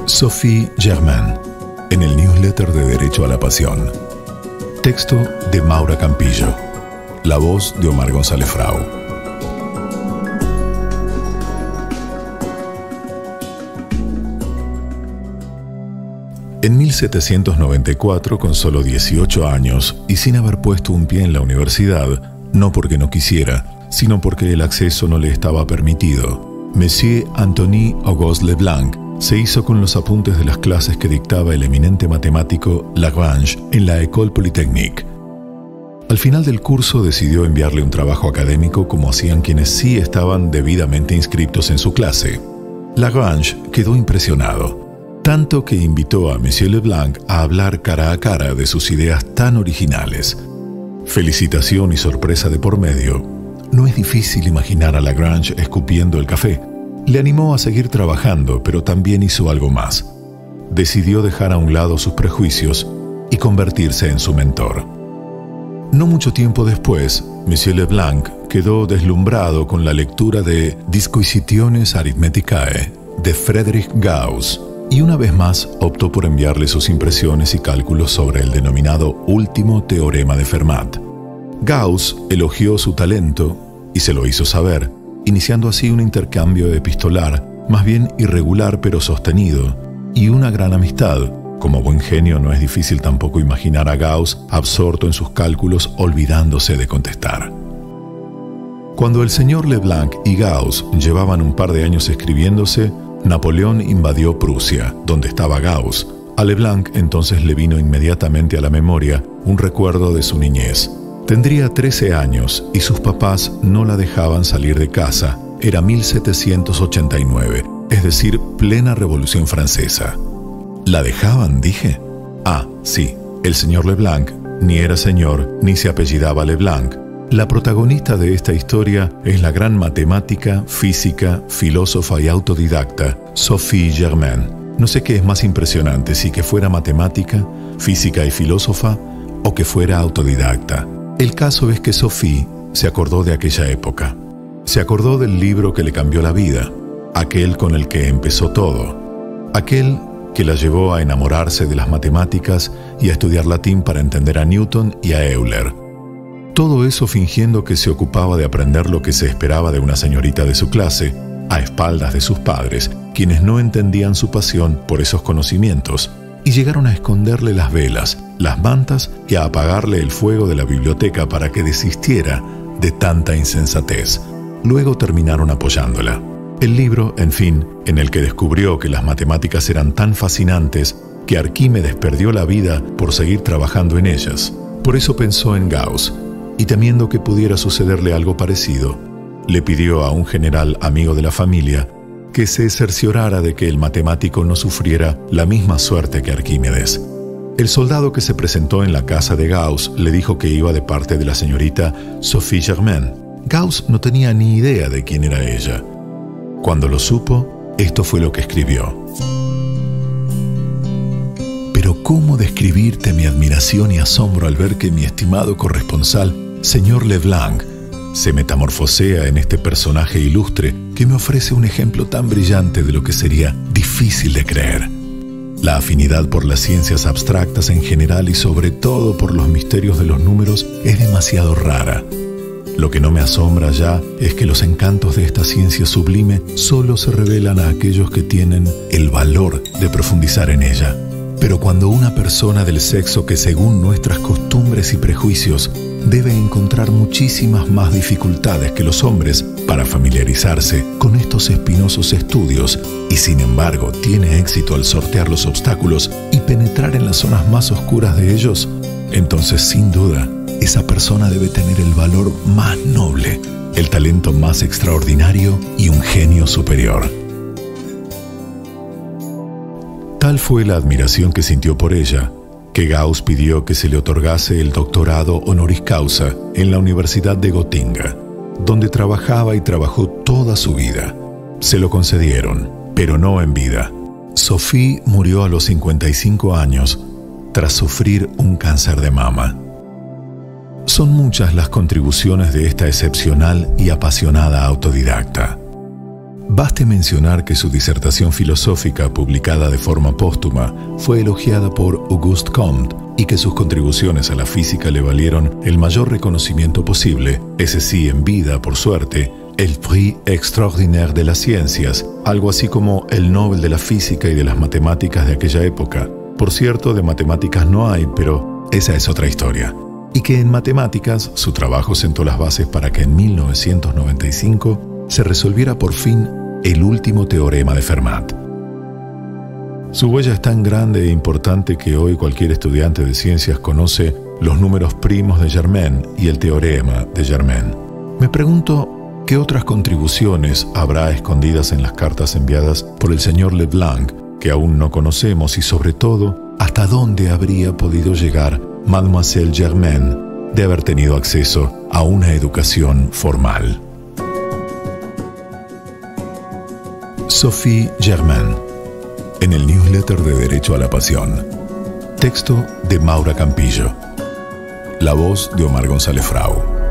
Sophie Germain, en el newsletter de Derecho a la Pasión. Texto de Maura Campillo. La voz de Omar González Frau. En 1794, con solo 18 años y sin haber puesto un pie en la universidad, no porque no quisiera, sino porque el acceso no le estaba permitido, Monsieur Antoine Auguste Leblanc se hizo con los apuntes de las clases que dictaba el eminente matemático Lagrange en la École Polytechnique. Al final del curso decidió enviarle un trabajo académico como hacían quienes sí estaban debidamente inscritos en su clase. Lagrange quedó impresionado, tanto que invitó a Monsieur Leblanc a hablar cara a cara de sus ideas tan originales. Felicitación y sorpresa de por medio. No es difícil imaginar a Lagrange escupiendo el café. Le animó a seguir trabajando, pero también hizo algo más. Decidió dejar a un lado sus prejuicios y convertirse en su mentor. No mucho tiempo después, Monsieur Leblanc quedó deslumbrado con la lectura de Disquisitiones Arithmeticae de Friedrich Gauss y una vez más optó por enviarle sus impresiones y cálculos sobre el denominado último teorema de Fermat. Gauss elogió su talento y se lo hizo saber, iniciando así un intercambio epistolar, más bien irregular pero sostenido, y una gran amistad. Como buen genio no es difícil tampoco imaginar a Gauss absorto en sus cálculos, olvidándose de contestar. Cuando el señor Leblanc y Gauss llevaban un par de años escribiéndose, Napoleón invadió Prusia, donde estaba Gauss. A Leblanc entonces le vino inmediatamente a la memoria un recuerdo de su niñez. Tendría 13 años y sus papás no la dejaban salir de casa. Era 1789, es decir, plena Revolución Francesa. ¿La dejaban, dije? Ah, sí, el señor Leblanc ni era señor ni se apellidaba Leblanc. La protagonista de esta historia es la gran matemática, física, filósofa y autodidacta Sophie Germain. No sé qué es más impresionante, si que fuera matemática, física y filósofa o que fuera autodidacta. El caso es que Sophie se acordó de aquella época. Se acordó del libro que le cambió la vida, aquel con el que empezó todo, aquel que la llevó a enamorarse de las matemáticas y a estudiar latín para entender a Newton y a Euler. Todo eso fingiendo que se ocupaba de aprender lo que se esperaba de una señorita de su clase, a espaldas de sus padres, quienes no entendían su pasión por esos conocimientos, y llegaron a esconderle las velas, las mantas y a apagarle el fuego de la biblioteca para que desistiera de tanta insensatez. Luego terminaron apoyándola. El libro, en fin, en el que descubrió que las matemáticas eran tan fascinantes que Arquímedes perdió la vida por seguir trabajando en ellas. Por eso pensó en Gauss, y temiendo que pudiera sucederle algo parecido, le pidió a un general amigo de la familia que se cerciorara de que el matemático no sufriera la misma suerte que Arquímedes. El soldado que se presentó en la casa de Gauss le dijo que iba de parte de la señorita Sophie Germain. Gauss no tenía ni idea de quién era ella. Cuando lo supo, esto fue lo que escribió. Pero ¿cómo describirte mi admiración y asombro al ver que mi estimado corresponsal, señor Leblanc, se metamorfosea en este personaje ilustre que me ofrece un ejemplo tan brillante de lo que sería difícil de creer? La afinidad por las ciencias abstractas en general y sobre todo por los misterios de los números es demasiado rara. Lo que no me asombra ya es que los encantos de esta ciencia sublime solo se revelan a aquellos que tienen el valor de profundizar en ella. Pero cuando una persona del sexo que según nuestras costumbres y prejuicios debe encontrar muchísimas más dificultades que los hombres para familiarizarse con estos espinosos estudios y sin embargo tiene éxito al sortear los obstáculos y penetrar en las zonas más oscuras de ellos, entonces sin duda esa persona debe tener el valor más noble, el talento más extraordinario y un genio superior. Tal fue la admiración que sintió por ella, que Gauss pidió que se le otorgase el doctorado honoris causa en la Universidad de Gotinga, donde trabajaba y trabajó toda su vida. Se lo concedieron, pero no en vida. Sophie murió a los 55 años tras sufrir un cáncer de mama. Son muchas las contribuciones de esta excepcional y apasionada autodidacta. Baste mencionar que su disertación filosófica, publicada de forma póstuma, fue elogiada por Auguste Comte y que sus contribuciones a la física le valieron el mayor reconocimiento posible, ese sí en vida, por suerte, el Prix Extraordinaire de las Ciencias, algo así como el Nobel de la Física y de las Matemáticas de aquella época. Por cierto, de matemáticas no hay, pero esa es otra historia. Y que en matemáticas su trabajo sentó las bases para que en 1995 se resolviera por fin el último teorema de Fermat. Su huella es tan grande e importante que hoy cualquier estudiante de ciencias conoce los números primos de Germain y el teorema de Germain. Me pregunto qué otras contribuciones habrá escondidas en las cartas enviadas por el señor Leblanc que aún no conocemos y sobre todo hasta dónde habría podido llegar Mademoiselle Germain de haber tenido acceso a una educación formal. Sophie Germain, en el newsletter de Derecho a la Pasión. Texto de Maura Campillo. La voz de Omar González Frau.